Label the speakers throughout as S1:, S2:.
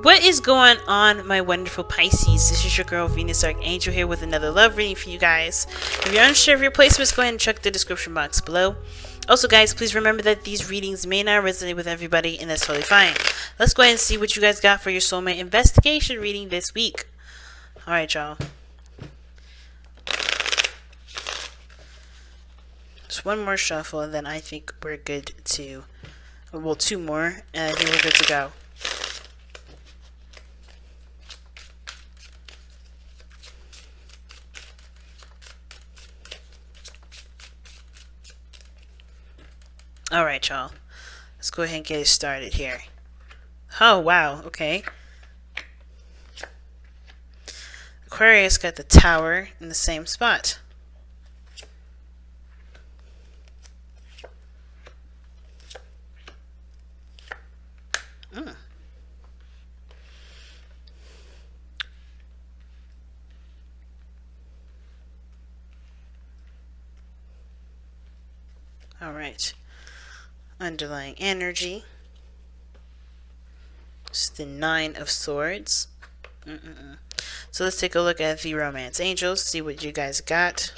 S1: What is going on, my wonderful Pisces? This is your girl Venus Archangel here with another love reading for you guys. If you're unsure of your placements, go ahead and check the description box below. Also guys, please remember that these readings may not resonate with everybody, and that's totally fine. Let's go ahead and see what you guys got for your soulmate investigation reading this week. Alright y'all. Just one more shuffle and then I think we're good to, well, two more and I think we're good to go. Alright y'all, let's go ahead and get it started here. Oh wow, okay. Aquarius got the Tower in the same spot. Alright. Underlying energy. It's the Nine of Swords. So let's take a look at the Romance Angels, see what you guys got.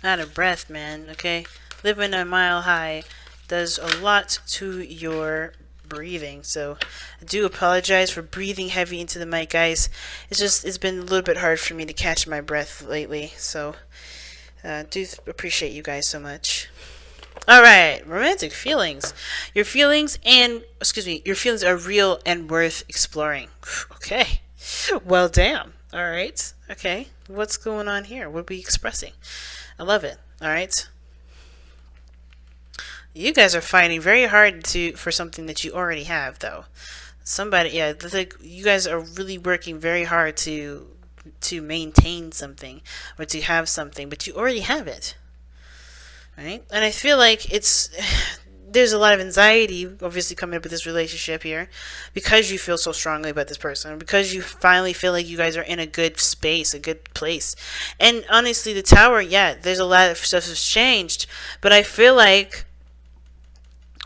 S1: Out of breath, man, okay? Living a mile high does a lot to your breathing, so I do apologize for breathing heavy into the mic, guys. It's been a little bit hard for me to catch my breath lately, so do appreciate you guys so much. Alright, romantic feelings. Your feelings are real and worth exploring. Okay, well damn. Alright, okay, what's going on here? What are we expressing? I love it. Alright, you guys are fighting very hard for something that you already have, though. Like you guys are really working very hard to maintain something or to have something, but you already have it, right? And I feel like there's a lot of anxiety obviously coming up with this relationship here because you feel so strongly about this person, because you finally feel like you guys are in a good space, a good place. And honestly, the Tower, yeah, there's a lot of stuff that's changed, but I feel like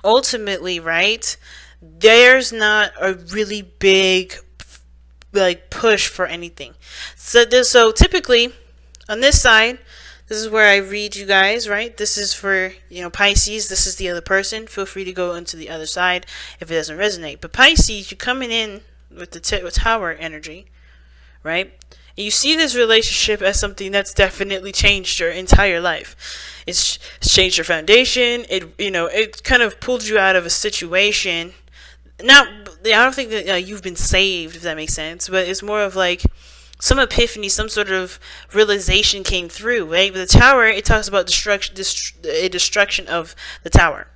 S1: ultimately, right, there's not a really big like push for anything. So typically on this side, this is where I read you guys, right? This is for, you know, Pisces. This is the other person. Feel free to go into the other side if it doesn't resonate. But Pisces, you're coming in with the Tower energy, right? And you see this relationship as something that's definitely changed your entire life. It's changed your foundation. It kind of pulled you out of a situation. Now, I don't think that you've been saved, if that makes sense, but it's more of like some epiphany, some sort of realization came through, right? With the Tower, it talks about destruction of the Tower.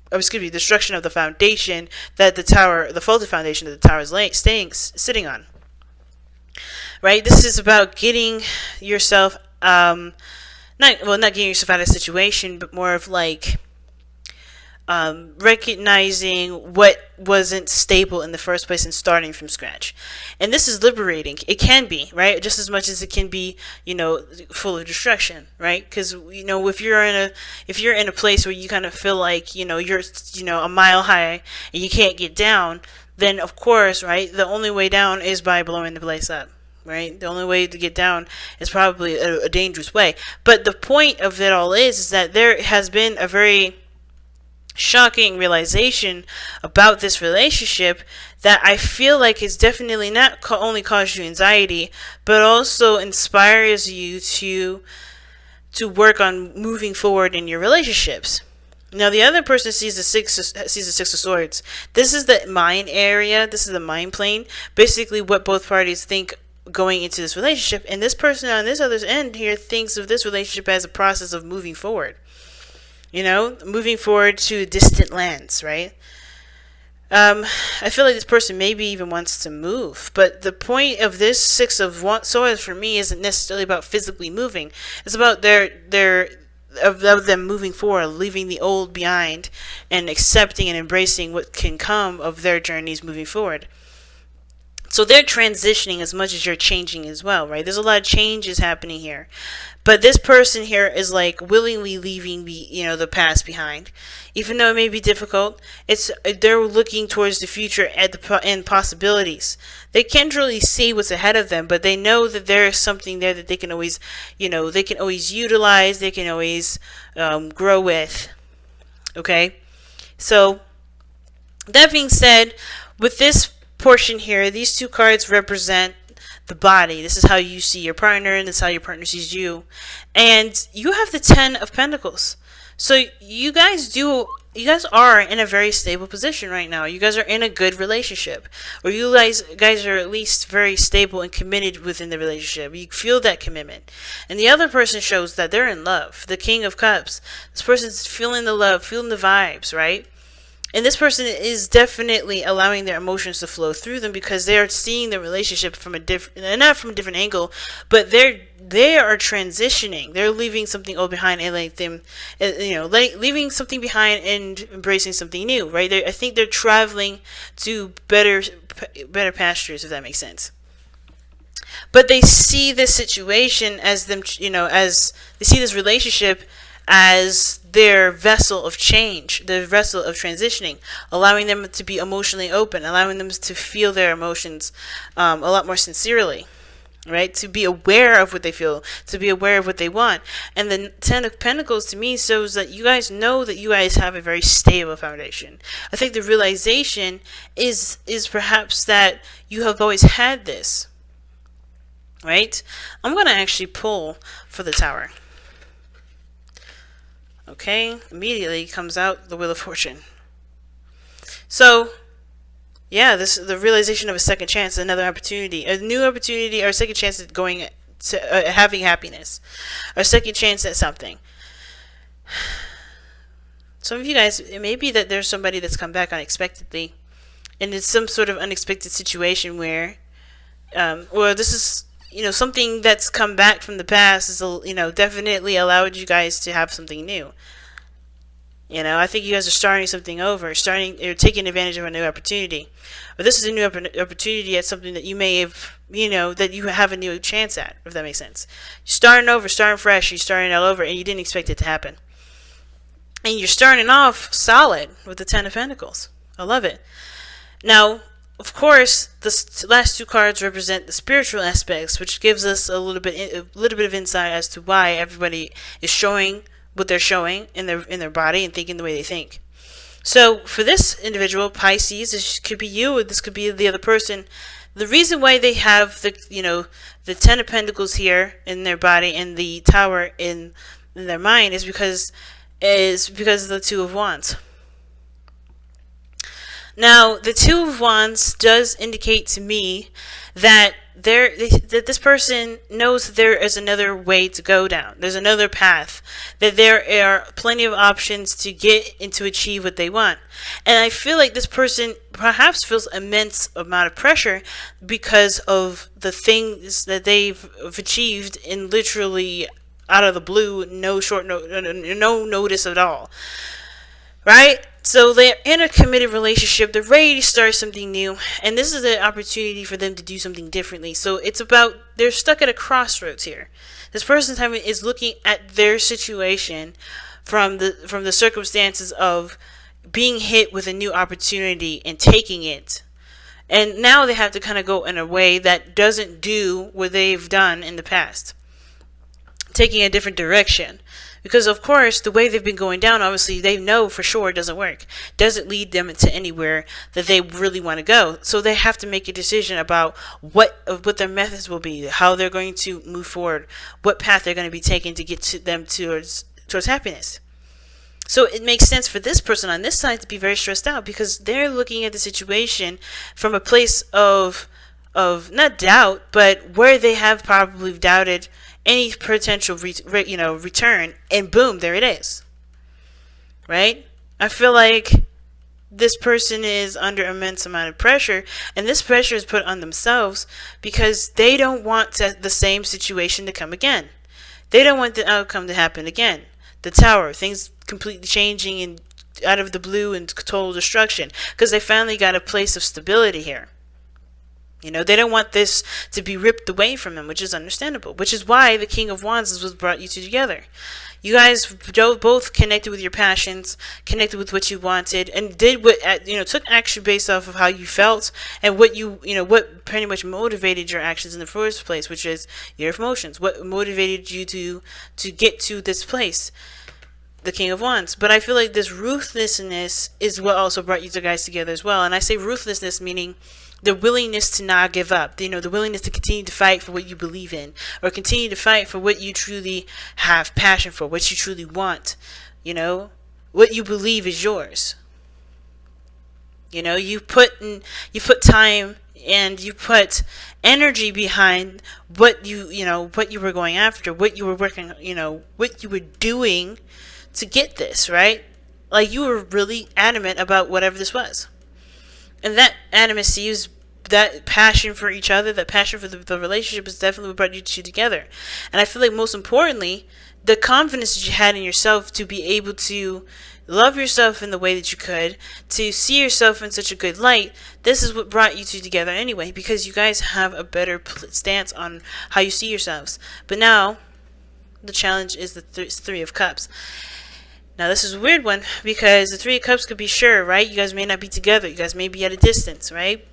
S1: Destruction of the foundation that the faulty foundation that the Tower is sitting on. Right? This is about getting yourself, not getting yourself out of a situation, but more of like recognizing what wasn't stable in the first place and starting from scratch. And this is liberating. It can be, right? Just as much as it can be, full of destruction, right? Because, if you're in a place where you kind of feel like, you're, a mile high and you can't get down, then of course, right, the only way down is by blowing the place up. Right? The only way to get down is probably a dangerous way. But the point of it all is that there has been a very shocking realization about this relationship that I feel like is definitely not only caused you anxiety, but also inspires you to work on moving forward in your relationships. Now, the other person sees the Six of Swords. This is the mind area. This is the mind plane. Basically, what both parties think going into this relationship, and this person on this other end here thinks of this relationship as a process of moving forward, moving forward to distant lands, right? I feel like this person maybe even wants to move, but the point of this Six of Swords for me isn't necessarily about physically moving. It's about them moving forward, leaving the old behind and accepting and embracing what can come of their journeys moving forward. So they're transitioning as much as you're changing as well, right? There's a lot of changes happening here. But this person here is like willingly leaving the past behind. Even though it may be difficult, they're looking towards the future and possibilities. They can't really see what's ahead of them, but they know that there is something there that they can always, they can always utilize, they can always grow with. Okay? So, that being said, with this portion here, these two cards represent the body. This is how you see your partner, and this is how your partner sees you. And you have the 10 of Pentacles. So you guys are in a very stable position right now. You guys are in a good relationship. Or you guys are at least very stable and committed within the relationship. You feel that commitment. And the other person shows that they're in love. The King of Cups. This person's feeling the love, feeling the vibes, right? And this person is definitely allowing their emotions to flow through them because they are seeing the relationship from not from a different angle, but they are transitioning. They're leaving something old behind and leaving something behind and embracing something new, right? I think they're traveling to better pastures, if that makes sense. But they see this situation as them, as they see this relationship as their vessel of change, their vessel of transitioning, allowing them to be emotionally open, allowing them to feel their emotions a lot more sincerely, right? To be aware of what they feel, to be aware of what they want. And the 10 of Pentacles to me shows that you guys know that you guys have a very stable foundation. I think the realization is perhaps that you have always had this, right? I'm going to actually pull for the Tower. Okay, immediately comes out the Wheel of Fortune. So, yeah, this is the realization of a second chance, another opportunity, a new opportunity, or a second chance at going to having happiness, or a second chance at something. Some of you guys, it may be that there's somebody that's come back unexpectedly, and it's some sort of unexpected situation where, or this is, something that's come back from the past is, definitely allowed you guys to have something new. I think you guys are starting something over, or taking advantage of a new opportunity. But this is a new opportunity at something that you may have, that you have a new chance at, if that makes sense. You're starting over, starting fresh, you're starting all over, and you didn't expect it to happen. And you're starting off solid with the 10 of Pentacles. I love it. Now, of course, the last two cards represent the spiritual aspects, which gives us a little bit of insight as to why everybody is showing what they're showing in their body and thinking the way they think. So, for this individual, Pisces, this could be you, or this could be the other person. The reason why they have the 10 of Pentacles here in their body and the Tower in their mind is because of the Two of Wands. Now, the Two of Wands does indicate to me that this person knows there is another way to go down. There's another path. That there are plenty of options to get and to achieve what they want. And I feel like this person perhaps feels immense amount of pressure because of the things that they've achieved in literally out of the blue, no notice at all. Right? So they're in a committed relationship. They're ready to start something new. And this is an opportunity for them to do something differently. So it's about, they're stuck at a crossroads here. This person is looking at their situation from the circumstances of being hit with a new opportunity and taking it. And now they have to kind of go in a way that doesn't do what they've done in the past. Taking a different direction. Because, of course, the way they've been going down, obviously, they know for sure it doesn't work. Doesn't lead them to anywhere that they really want to go. So they have to make a decision about what their methods will be, how they're going to move forward, what path they're going to be taking to get to them towards happiness. So it makes sense for this person on this side to be very stressed out because they're looking at the situation from a place of not doubt, but where they have probably doubted any potential return, and boom, there it is. Right? I feel like this person is under immense amount of pressure, and this pressure is put on themselves because they don't want the same situation to come again. They don't want the outcome to happen again. The Tower, things completely changing and out of the blue and total destruction, because they finally got a place of stability here. You know, they don't want this to be ripped away from them, which is understandable, which is why the King of Wands is what brought you two together. You guys both connected with your passions, connected with what you wanted, and did what, took action based off of how you felt and what what pretty much motivated your actions in the first place, which is your emotions. What motivated you to get to this place, the King of Wands. But I feel like this ruthlessness is what also brought you two guys together as well. And I say ruthlessness meaning the willingness to not give up, the willingness to continue to fight for what you believe in, or continue to fight for what you truly have passion for, what you truly want, what you believe is yours. You put time and you put energy behind what you were going after, what you were working, what you were doing to get this, right? Like, you were really adamant about whatever this was. And that animacy is that passion for each other, that passion for the relationship is definitely what brought you two together. And I feel like most importantly, the confidence that you had in yourself to be able to love yourself in the way that you could, to see yourself in such a good light, this is what brought you two together anyway, because you guys have a better stance on how you see yourselves. But now, the challenge is the Three of Cups. Now, this is a weird one, because the Three of Cups could be sure, right? You guys may not be together. You guys may be at a distance, right?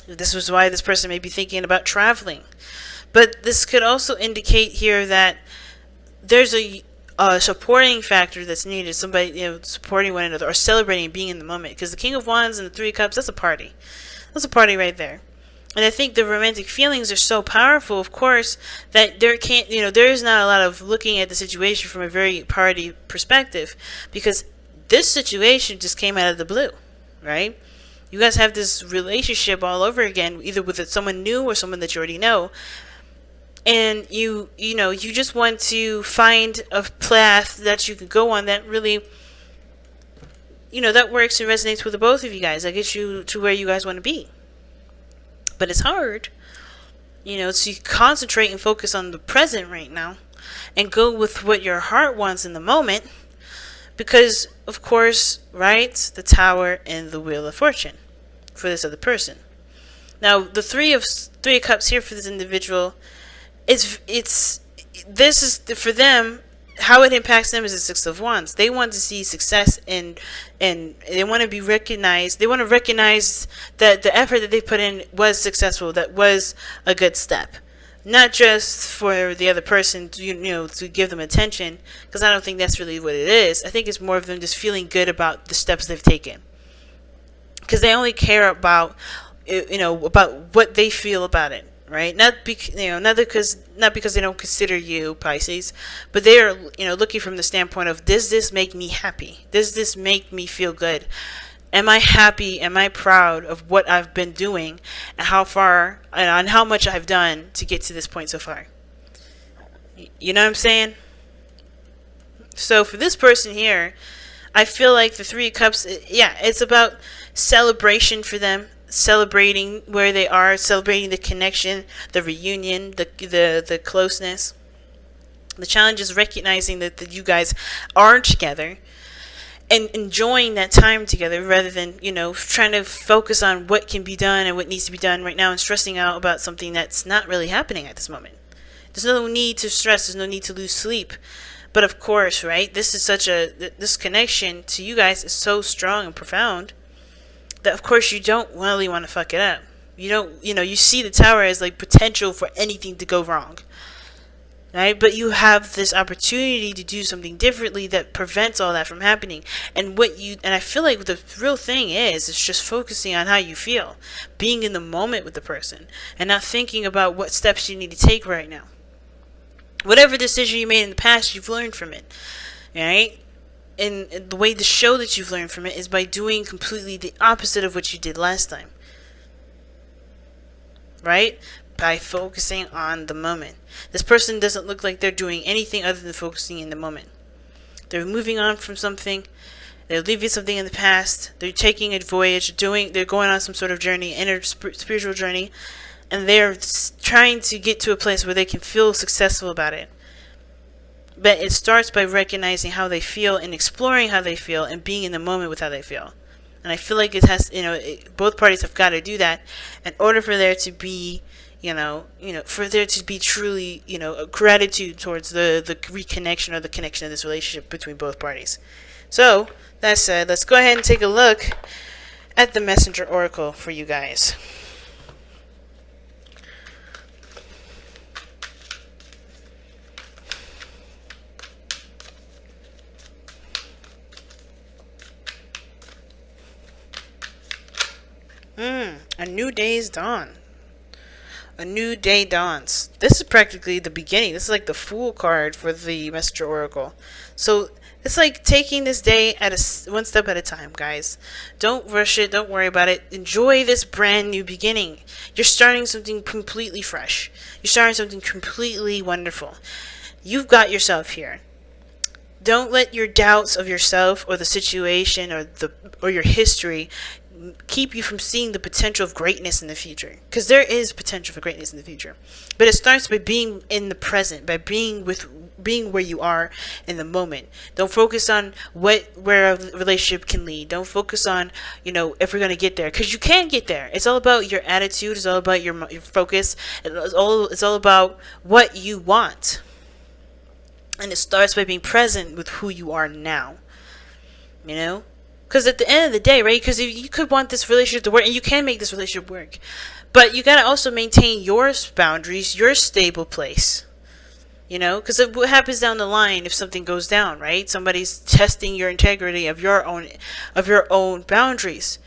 S1: This was why this person may be thinking about traveling. But this could also indicate here that there's a supporting factor that's needed. Somebody, supporting one another or celebrating being in the moment. Because the King of Wands and the Three of Cups, that's a party. That's a party right there. And I think the romantic feelings are so powerful, of course, that there is not a lot of looking at the situation from a very party perspective, because this situation just came out of the blue, right? You guys have this relationship all over again, either with someone new or someone that you already know, and you just want to find a path that you can go on that really, that works and resonates with the both of you guys, that gets you to where you guys want to be. But it's hard, to concentrate and focus on the present right now and go with what your heart wants in the moment. Because, of course, right, the Tower and the Wheel of Fortune for this other person. Now, the Three of Cups here for this individual, this is for them. How it impacts them is the Six of Wands. They want to see success and they want to be recognized. They want to recognize that the effort that they put in was successful, that was a good step. Not just for the other person to give them attention, because I don't think that's really what it is. I think it's more of them just feeling good about the steps they've taken. Because they only care about about what they feel about it. Right? Not because they don't consider you Pisces, but they are looking from the standpoint of, does this make me happy? Does this make me feel good? Am I happy? Am I proud of what I've been doing and how far and how much I've done to get to this point so far? You know what I'm saying? So for this person here, I feel like the Three of Cups, it's about celebration for them. Celebrating where they are, celebrating the connection, the reunion, the closeness. The challenge is recognizing that you guys are together and enjoying that time together, rather than trying to focus on what can be done and what needs to be done right now and stressing out about something that's not really happening at this moment. There's no need to stress, there's no need to lose sleep. But of course, right, this connection to you guys is so strong and profound that of course you don't really want to fuck it up. You see the Tower as like potential for anything to go wrong, right? But you have this opportunity to do something differently that prevents all that from happening. And I feel like the real thing is just focusing on how you feel, being in the moment with the person, and not thinking about what steps you need to take right now. Whatever decision you made in the past, you've learned from it, right? And the way to show that you've learned from it is by doing completely the opposite of what you did last time. Right? By focusing on the moment. This person doesn't look like they're doing anything other than focusing in the moment. They're moving on from something. They're leaving something in the past. They're taking a voyage. They're going on some sort of journey, inner spiritual journey. And they're trying to get to a place where they can feel successful about it. But it starts by recognizing how they feel and exploring how they feel and being in the moment with how they feel. And I feel like it has, both parties have got to do that in order for there to be, for there to be truly, a gratitude towards the reconnection or the connection of this relationship between both parties. So, that said, let's go ahead and take a look at the Messenger Oracle for you guys. A new day's dawn. A new day dawns. This is practically the beginning. This is like the Fool card for the Messenger Oracle. So it's like taking this day at one step at a time, guys. Don't rush it. Don't worry about it. Enjoy this brand new beginning. You're starting something completely fresh. You're starting something completely wonderful. You've got yourself here. Don't let your doubts of yourself or the situation or your history keep you from seeing the potential of greatness in the future, because there is potential for greatness in the future, but it starts by being in the present, by being where you are in the moment. Don't focus on where a relationship can lead. Don't focus on if we're going to get there, because you can get there. It's all about your attitude. It's all about your focus. It's all about what you want, and it starts by being present with who you are now. Because at the end of the day, right? Because you could want this relationship to work, and you can make this relationship work, but you gotta also maintain your boundaries, your stable place. Because what happens down the line if something goes down, right? Somebody's testing your integrity of your own boundaries,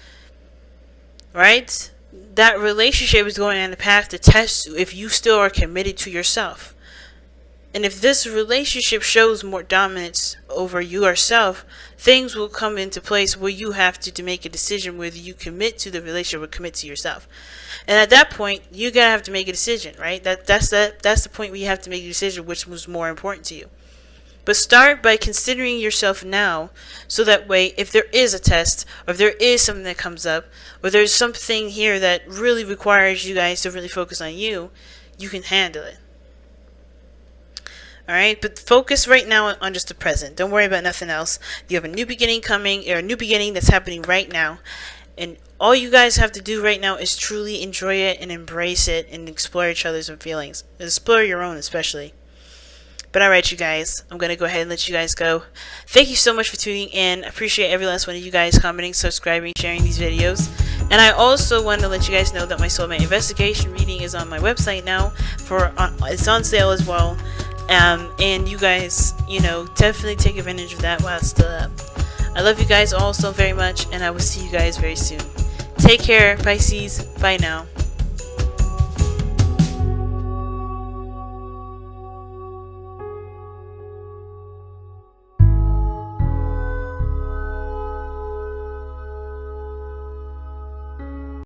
S1: right? That relationship is going on the path to test you if you still are committed to yourself. And if this relationship shows more dominance over yourself, things will come into place where you have to make a decision whether you commit to the relationship or commit to yourself. And at that point, you gotta have to make a decision, right? That's the point where you have to make a decision which was more important to you. But start by considering yourself now, so that way, if there is a test, or if there is something that comes up, or there's something here that really requires you guys to really focus on you can handle it. Alright, but focus right now on just the present. Don't worry about nothing else. You have a new beginning coming, or a new beginning that's happening right now. And all you guys have to do right now is truly enjoy it and embrace it and explore each other's feelings. Explore your own especially. But alright, you guys, I'm going to go ahead and let you guys go. Thank you so much for tuning in. I appreciate every last one of you guys commenting, subscribing, sharing these videos. And I also want to let you guys know that my Soulmate Investigation reading is on my website now. It's on sale as well. And you guys, definitely take advantage of that while it's still up. I love you guys all so very much, and I will see you guys very soon. Take care, Pisces. Bye now.